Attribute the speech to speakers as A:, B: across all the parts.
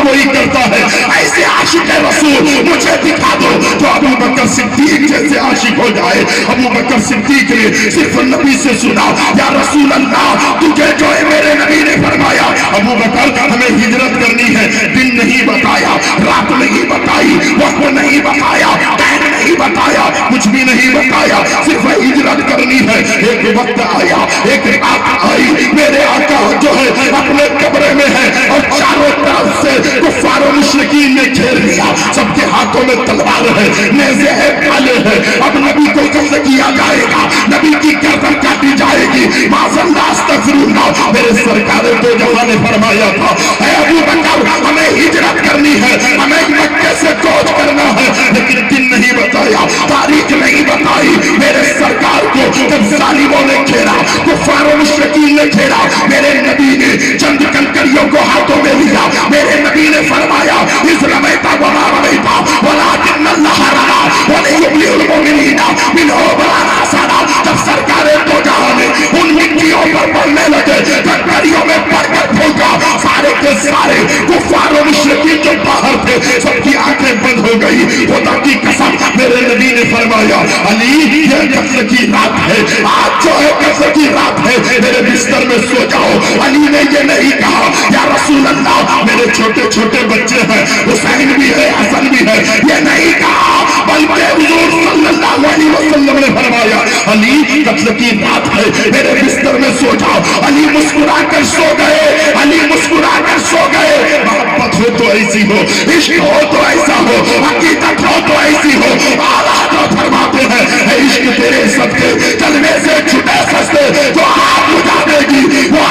A: वही करता है। ऐसे आशिक रसूल मुझे दिखा दो जो अबू बकर सिद्दीक जैसे आशिक हो जाए। अबू बकर सिद्दीक ने सिर्फ नबी से सुना, या रसूल अल्लाह तुझे जो है मेरे नबी ने फरमाया अबू बकर हमें हिजरत करनी है। दिन नहीं बताया, रात नहीं बताई, वक्त नहीं बताया, टाइम नहीं बताया, कुछ भी नहीं बताया, सिर्फ हिजरत करनी है। एक वक्त आया, एक रात आई, मेरे आका जो है अपने कब्र में है और चारों तरफ से कुफ्फार और मुशरिकीन ने घेर लिया। सबके हाथों में तलवार है, नेज़े है, भाले है। अब नबी को कत्ल किया जाएगा, नबी की गर्दन काटी जाएगी। माज़अल्लाह अस्तग़फिरुल्लाह। मेरे सरकार दो जहां ने फरमाया था ऐ अबू बकर हमें हिजरत करनी है, हमें मक्के से कूच करना है, लेकिन दिन नहीं बताया, तारीख नहीं बताई। मेरे सरकार को जब जालिमों ने घेरा, कुफ्फार और मुशरिकीन ने घेरा, मेरे नबी ने चंद कंकरियों को हाथों में लिया। मेरे नबी ने फरमाया इस रमैता वमा रमैता वलाकिन अल्लाह रमा वलियुब्लिउल मुमिनीना मिनहु बलाना सना। जब सरकारें दो जहां ने उन मिट्टियों पर पड़ने लगे, कंकरियों में पड़कर फूंका, सारे के सारे कुफ्फार और मुशरिकीन जो बाहर थे सबकी आंखें बंद हो गई। खुदा की कसम मेरे नबी ने फरमाया अली ये कत्ल की रात है, आज जो है कत्ल की रात है, मेरे बिस्तर में सो जाओ। अली ने ये नहीं कहा या रसूल अल्लाह मेरे छोटे छोटे बच्चे हैं, हुसैन भी है, हसन भी है, ये नहीं कहा, बल्कि हुजूर सल्लल्लाहु अलैहि वसल्लम ने फरमाया अली कत्ल की रात है, मेरे बिस्तर में सो जाओ। अली मुस्कुरा कर सो गए, अली मुस्कुरा कर सो गए। मोहब्बत हो तो ऐसी हो, इश्क हो तो ऐसा हो, हकीकत हो तो ऐसी हो। आला तो फरमाते हैं इश्क तेरे सदके चलने से छुटे सस्ते, जो आग बुझा देगी वो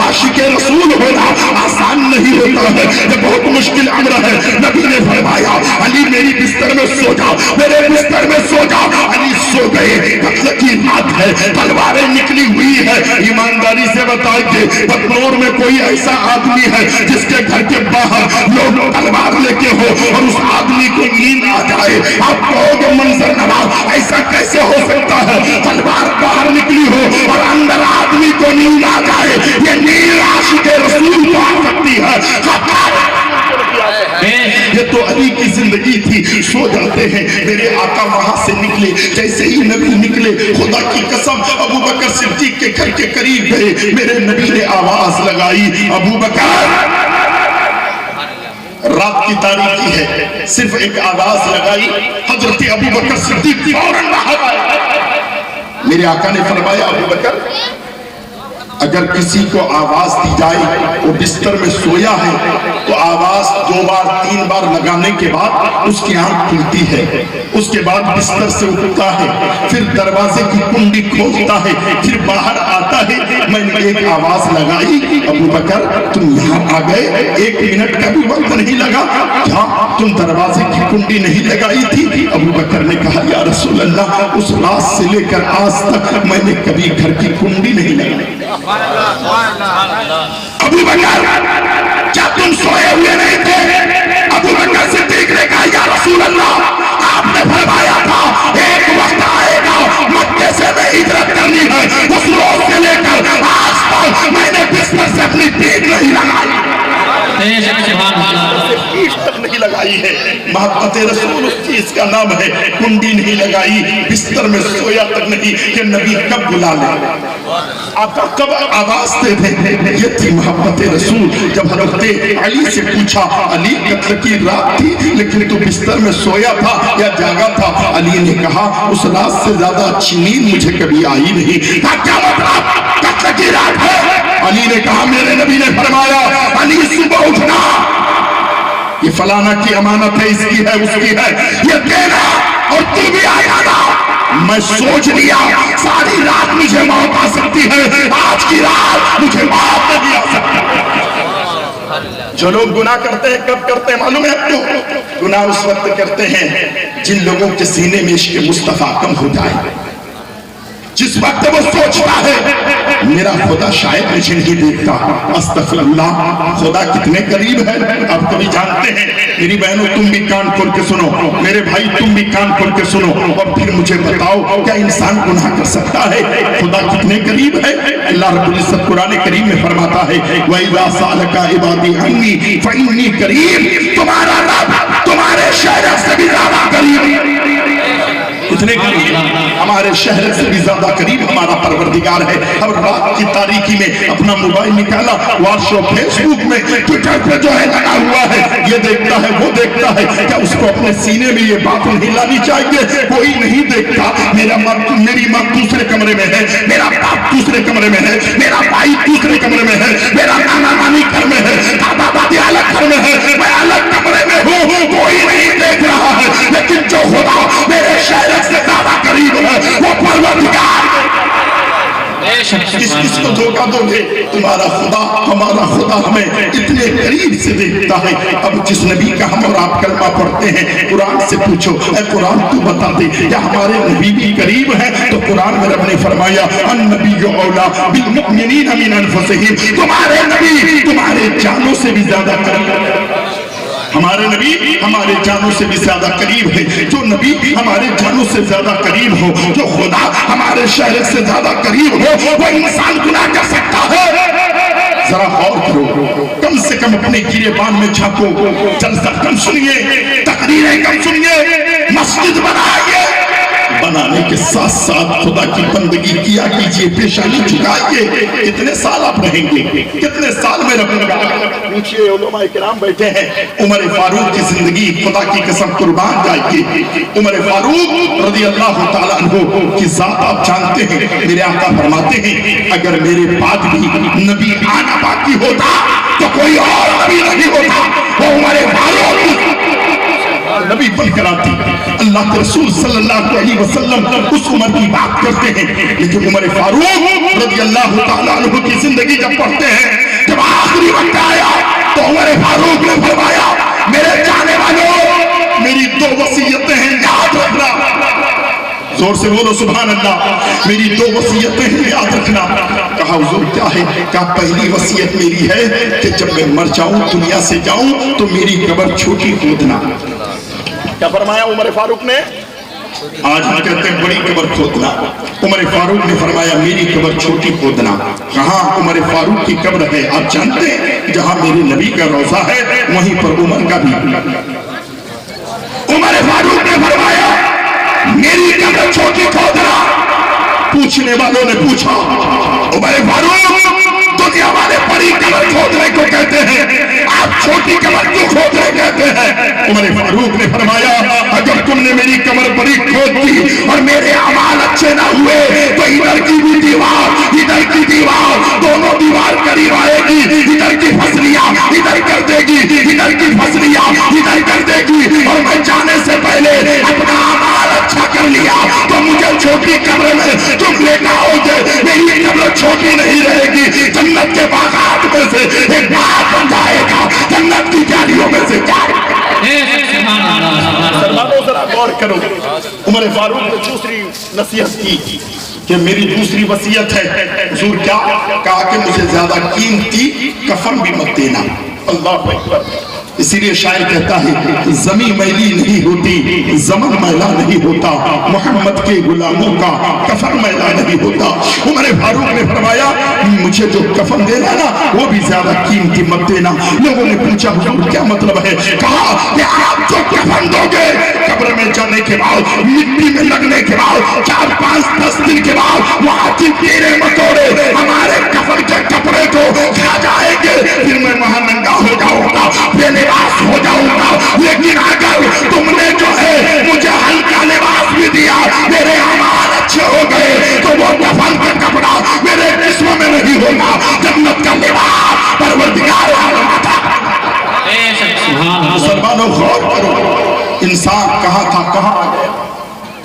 A: आशिके रसूल होना आसान नहीं होता है, ये बहुत मुश्किल अमर है। नबी ने फरमाया अली मेरी बिस्तर में सो जाओ, मेरे बिस्तर में सो जाओ। अली सो गए, कत्ल की रात है, तलवारें निकली हुई है। ईमानदारी से बताइए बदनौर में कोई ऐसा आदमी है जिसके घर के बाहर लोग तलवार लेके हो और उस आदमी को नींद आ जाए? आप कहोगे मंजर नवाज ऐसा कैसे हो सकता है? तलवार बाहर निकली हो और अंदर आदमी को नींद आ जाए, ये नींद आशिके रसूल को आ सकती है। ये तो अली की जिंदगी थी, सो जाते हैं। मेरे आका वहां से निकले, जैसे ही नबी निकले खुदा की कसम अबू बकर सिद्दीक के घर के करीब गए, मेरे नबी ने आवाज लगाई अबू बकर। रात की तारीकी है, सिर्फ एक आवाज लगाई, हजरत अबू बकर सिद्दीक फौरन बाहर आए। मेरे आका ने फरमाया अबू बकर अगर किसी को आवाज दी जाए वो बिस्तर में सोया है तो आवाज 2 बार 3 बार लगाने के बाद उसकी आंख खुलती है, उसके बाद बिस्तर से उठता है, फिर दरवाजे की कुंडी खोलता है, फिर बाहर आता है। मैंने एक आवाज लगाई अबू बकर तुम यहाँ आ गए, 1 मिनट का भी वक्त नहीं लगा, क्या तुम दरवाजे की कुंडी नहीं लगाई थी? अबू बकर ने कहा या रसूल अल्लाह उस रात से लेकर आज तक मैंने कभी घर की कुंडी नहीं लगाई। अबू बकर क्या तुम सोए हुए नहीं थे? अबू बकर सिद्दीक ने कहा या रसूल अल्लाह आपने फरमाया था एक वक्त आएगा मक्के से मैं हिजरत करनी है, उस रोज से लेकर आज तक मैंने बिस्तर से अपनी पीठ नहीं लगाई, पीठ तक नहीं लगाई है। मोहब्बत रसूल उस चीज का नाम है, कुंडी नहीं लगाई, बिस्तर में सोया तक नहीं कि नबी कब बुला ले, आपका कब आवाज दे दे। ये थी मोहब्बत रसूल। जब हज़रत अली से पूछा अली कत्ल की रात थी लेकिन तू बिस्तर में सोया था या जागा था? अली ने कहा उस रात से ज्यादा अच्छी नींद मुझे कभी आई नहीं। क्या मतलब कत्ल की रात है? अली ने कहा मेरे नबी ने फरमाया अली सुबह उठना, ये फलाना की अमानत है, इसकी है, उसकी है, ये देना और तू भी आ जाना। मैं सोच लिया सारी रात मुझे मौत आ सकती है, आज की रात मुझे मौत नहीं आ सकती। जो लोग गुनाह करते हैं कब करते हैं मालूम है आपको? गुनाह उस वक्त करते हैं जिन लोगों के सीने में इश्क मुस्तफा कम हो जाए। जिस वक्त वो सोचता है मेरा खुदा शायद मुझे नहीं देखता, अस्तगफिरुल्लाह, खुदा कितने करीब है आप कभी जानते हैं? मेरी बहनों तुम भी कान खोल के सुनो, मेरे भाई तुम भी कान खोल के सुनो, और फिर मुझे बताओ क्या इंसान गुनाह कर सकता है? खुदा कितने करीब है? अल्लाह रब्बुल इज्जत कुरान करीम में फरमाता है वइज़ा सअलका इबादी अन्नी फइन्नी करीब, तुम्हारा रब तुम्हारे शहर से भी ज्यादा करीब। कितने करीब? हमारे शहर से भी ज्यादा करीब हमारा परवरदिगार है। अब रात की तारीकी में अपना मोबाइल निकाला, व्हाट्सएप, फेसबुक में, ट्विटर पे जो है लगा हुआ है, ये देखता है वो देखता है, क्या उसको अपने सीने में ये बात नहीं लानी चाहिए? कोई नहीं देखता। मेरी माँ दूसरे कमरे में है, मेरा बाप दूसरे कमरे में है, मेरा भाई दूसरे कमरे में है, मेरा नाना नानी घर में है, दादा दादी अलग घर में है, मैं अलग कमरे में हूँ, कोई नहीं देख रहा है। लेकिन जो खुदा मेरे शहर से ज्यादा करीब है वो परवरदिगार। किसको धोखा दोगे? तुम्हारा खुदा हमारा खुदा हमें इतने करीब से देखता है। अब जिस नबी का हम और आप कलमा पढ़ते हैं, कुरान से पूछो, ऐ कुरान तू बता दे क्या हमारे नबी भी करीब है? तो कुरान में रब ने फरमाया अन्नबिय्यु औला बिल मुमिनीन मिन अनफुसिहिम, तुम्हारे नबी तुम्हारे जानों से भी ज्यादा करीब है। हमारे नबी हमारे जानों से भी ज्यादा करीब है। जो नबी हमारे जानों से ज्यादा करीब हो, जो खुदा हमारे शहर से ज्यादा करीब हो, वो इंसान गुनाह कर सकता है? जरा गौर करो, कम से कम अपने गिरेबान में झांको, जलसा कम सुनिए, तकरीरें कम सुनिए, मस्जिद बनाइए, बनाने के साथ साथ खुदा की बंदगी किया कीजिए, पेशानी झुकाइए। कितने साल आप रहेंगे? कितने साल में रहेंगे? पूछिए, उलमाए किराम बैठे हैं, उमर फारूक की जिंदगी खुदा की कसम कुर्बान जाएगी। उमर फारूक रज़ी अल्लाह ताला अन्हु की जात आप जानते हैं। मेरे आका फरमाते हैं अगर मेरे बाद भी नबी आना बाकी होता तो कोई और नबी नहीं होता, वो उमर फारूक नबी बनकर आती। अल्लाह के रसूल सल्लल्लाहु अलैहि वसल्लम उस उम्र की बात करते हैं, लेकिन उमर फारूक रज़ियल्लाहु ताला अन्हु की जिंदगी जब पढ़ते हैं, जब आखिरी वक्त आया तो उमर फारूक ने फरमाया मेरे जाने वालों मेरी दो वसीयतें हैं, याद रखना। जोर से बोलो सुभान अल्लाह। मेरी दो वसीयतें हैं, याद रखना। कहा हुजूर क्या है? कहा पहली वसीयत मेरी है कि जब मैं मर जाऊं, दुनिया से जाऊं, तो मेरी कब्र छोटी खोदना। क्या फरमाया उमर फारूक ने? आज हम कहते हैं बड़ी कब्र खोदना, उमर फारूक ने फरमाया मेरी कब्र छोटी खोदना। कहाँ उमर फारूक की कब्र है? आप जानते हैं जहां मेरे नबी का रोजा है वहीं पर उमर का भी। उमर फारूक ने फरमाया मेरी कब्र छोटी खोदना। पूछने वालों ने पूछा उमर फारूक दुनिया वाले बड़ी कब्र खोदने को कहते हैं, आप छोटी कब्र क्यों खोदने कहते हैं? उमर फारूक ने फरमाया अगर तुमने मेरी कब्र बड़ी खोद दी और मेरे अमाल अच्छे ना हुए तो इधर की भी दीवार इधर की दीवार दोनों दीवार करीब आएगी, इधर की फसलियां इधर कर देगी, इधर की फसलियां इधर कर देगी, और मैं जाने से पहले अपना अमाल अच्छा कर लिया तो मुझे छोटी कब्र में तुम लेकर आओगे, मेरी कब्र छोटी नहीं रहेगी। जन्नत के बागात में से एक बाग बन जाएगा, जन्नत की जालियों में से जरा गौर करो। उमर फारूक ने दूसरी नसीहत की कि मेरी दूसरी वसीयत है। हुजूर क्या? कहा कि मुझे ज्यादा कीमती कफन भी मत देना। अल्लाह अकबर। इसीलिए शायर कहता है जमी मैली नहीं होती, जमन मैला नहीं होता, मोहम्मद के गुलामों का कफन मैला नहीं होता। उमर फारूक ने फरमाया मुझे जो कफन देना ना वो भी ज्यादा कीमती मत देना। लोगों ने पूछा हुजूर क्या मतलब है? कहा कि आप जो कफन दोगे कब्र में जाने के बाद, मिट्टी में लगने के बाद 4-5-10 दिन के बाद वहां की कीड़े मकोड़े हमारे कफन के कपड़े को खा जाएंगे, फिर मैं वहां नंगा हो जाऊंगा, लिबास हो जाऊंगा। लेकिन अगर तुमने जो है मुझे हल्का लिबास भी दिया, मेरे अमाल अच्छे हो गए, तो वो कफन का कपड़ा मेरे जिस्म में नहीं होगा, जन्नत का लिबास परवरदिगार था। मुसलमानों गौर करो, इंसान कहाँ था कहाँ आ गया?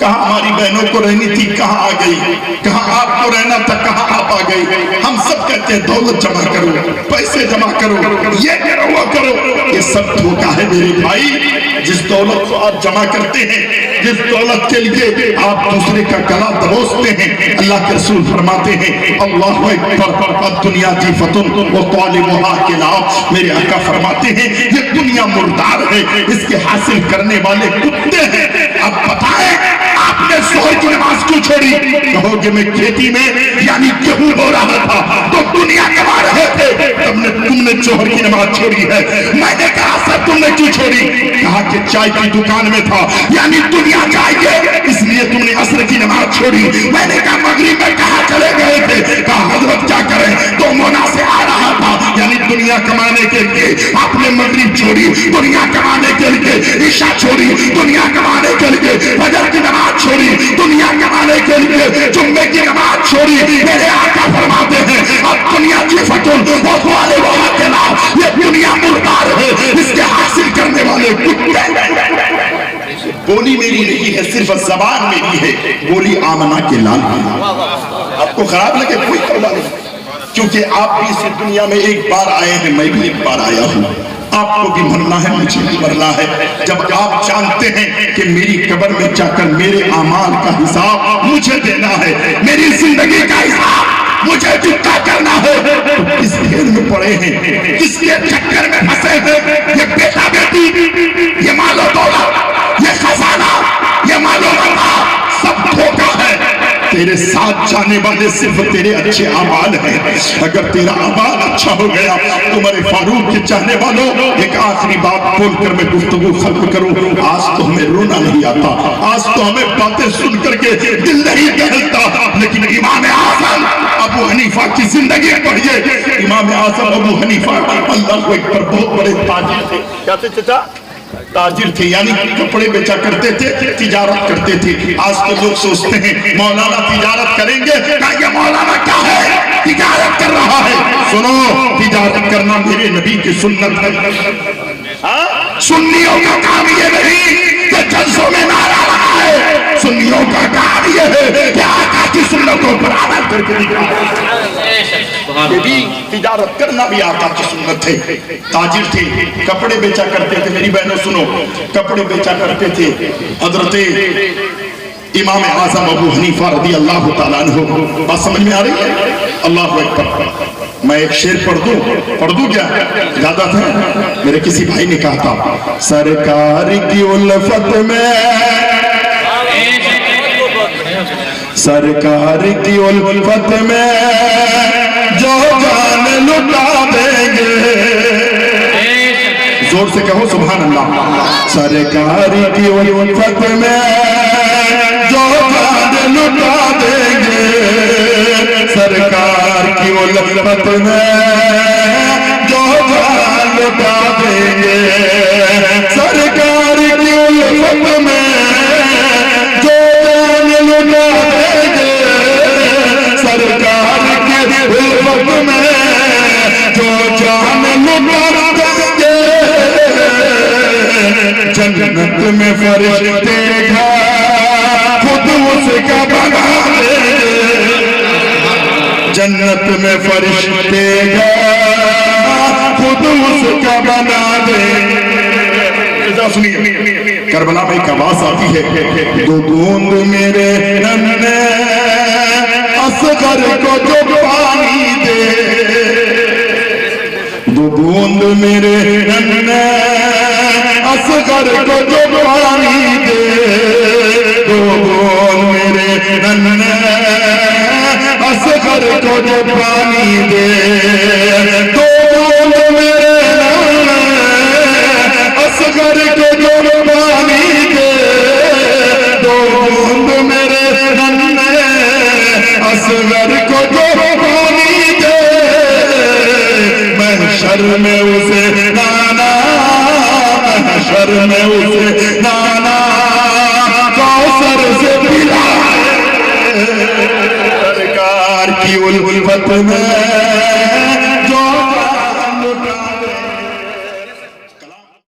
A: कहाँ हमारी बहनों को रहनी थी कहाँ आ गई? कहाँ आपको रहना था कहाँ आप आ गई? हम सब कहते हैं दौलत जमा करो, पैसे जमा करो, ये करो वो करो, ये सब धोखा है मेरे भाई। جس دولت کو آپ جمع کرتے ہیں، جس دولت کے لیے آپ دوسرے کا گلا دبوستے ہیں، اللہ کے رسول فرماتے ہیں اللہ اکبر الدنیا جیفتن وطالبها کلاب، میرے آقا فرماتے ہیں یہ دنیا مردار ہے، اس کے حاصل کرنے والے کتے ہیں۔ اب بتائیں آپ نے ظہر کی نماز کیوں چھوڑی؟ کہو کہ میں کھیتی میں یعنی گیہوں بو رہا تھا تو دنیا کما رہے تھے، تم نے ظہر کی نماز چھوڑی ہے۔ میں نے کہا سر تم نے کیوں چھوڑی؟ کہا کہ چائے کی دکان میں تھا یعنی دنیا چاہیے اس لیے تم نے عصر کی نماز چھوڑی۔ میں نے کہا مغرب میں کہاں چلے گئے تھے؟ کہا حضرت کیا کریں تو مونا سے آ رہا تھا، یعنی دنیا کمانے کے لیے آپ نے مغرب چھوڑی، دنیا کمانے کے لیے عشاء چھوڑی، دنیا کمانے کے لیے فجر کی نماز چھوڑی، دنیا کمانے کے لیے جمعے کی نماز چھوڑی۔ میرے آقا فرماتے ہیں اب دنیا جیفتن وطالبها کلاب، یہ دنیا مردار ہے، اس کے حاصل کرنے والے کتے۔ بولی میری نہیں ہے، صرف زبان میری ہے، بولی آمنہ کے لال کی۔ آپ کو خراب لگے کوئی پرواہ نہیں، کیونکہ آپ بھی اس دنیا میں ایک بار آئے ہیں، میں بھی ایک بار آیا ہوں، آپ کو بھی مرنا ہے مجھے بھی مرنا ہے۔ جب آپ جانتے ہیں کہ میری قبر میں جا کر میرے اعمال کا حساب مجھے دینا ہے، میری زندگی کا حساب مجھے چکتا کرنا ہے، تو کس بھیڑ میں پڑے ہیں، کس کے چکر میں پھنسے ہیں؟ یہ بیٹا بیٹی، یہ مال و دولت، یہ خزانہ، یہ مال و متا سب دھوکہ ہے۔ تیرے ساتھ جانے والے صرف تیرے اچھے اعمال ہیں۔ اگر تیرا اعمال اچھا ہو گیا، عمر فاروق کے چاہنے والوں ایک آخری بات بول کر میں گفتگو ختم کروں۔ آج تو ہمیں رونا نہیں آتا، آج تو ہمیں باتیں سن کر کے دل نہیں دہلتا، لیکن امام اعظم ابو حنیفہ کی زندگی پڑھیے۔ امام اعظم ابو حنیفہ اللہ کو ایک پر بہت بڑے تاجر تھے۔ کیا تھے چچا؟ تاجر تھے، یعنی کپڑے بیچا کرتے تھے، تجارت کرتے تھے۔ آج تو لوگ سوچتے ہیں مولانا تجارت کریں گے، کہا یہ مولانا کیا ہے تجارت کر رہا ہے؟ سنو، تجارت کرنا میرے نبی کی سنت ہے۔ سنیوں کا کام یہ نہیں کہ جلسوں میں نعرہ لگا ہے، سنیوں کا کام یہ ہے کہ آقا کی سنتوں پر عمل کر کے دکھائے۔ یہ بھی تجارت کرنا بھی آقا کی سنت ہے۔ تاجر تھے، کپڑے بیچا کرتے تھے، میری بہنوں سنو، کپڑے بیچا کرتے تھے۔ حضرت امام اعظم ابو حنیفہ رضی اللہ تعالیٰ عنہ، بات سمجھ میں آ رہی ہے؟ اللہ اکبر۔ میں ایک شعر پڑھ دوں کیا؟ اجازت ہے؟ میرے کسی بھائی نے کہا تھا سرکار کی الفت میں، سرکار کی الفت میں جو جان لٹا دیں گے، زور سے کہو سبحان اللہ۔ سرکار کی الفت میں جو جان لٹا دیں گے، سرکار کی الفت میں جو جان لٹا دیں گے، سرکار کی الفت میں جو جان لٹا دیں گے، سرکار کی الفت میں جو جان لٹا دیں گے، جنت میں فرشتے خود اس کا بنا دیں گے، جنت میں فرشتے خود اس کا بنا دیں گے۔ سنیے، کربلا میں ایک آواز آتی ہے، دو بوند میرے ننھے اصغر کو جو پانی دے، دو بوند میرے ننھے اصغر کو جو پانی دے، دو بوند میرے ننھے اصغر کو جو پانی دے، دو بوند میرے ننھے اصغر کو جو پانی دے، دو بوند میرے ننھے اصغر کو جو پانی دے، محشر میں اسے نانا، محشر میں اسے نانا کوثر سے پلائے، سرکار کی الفت میں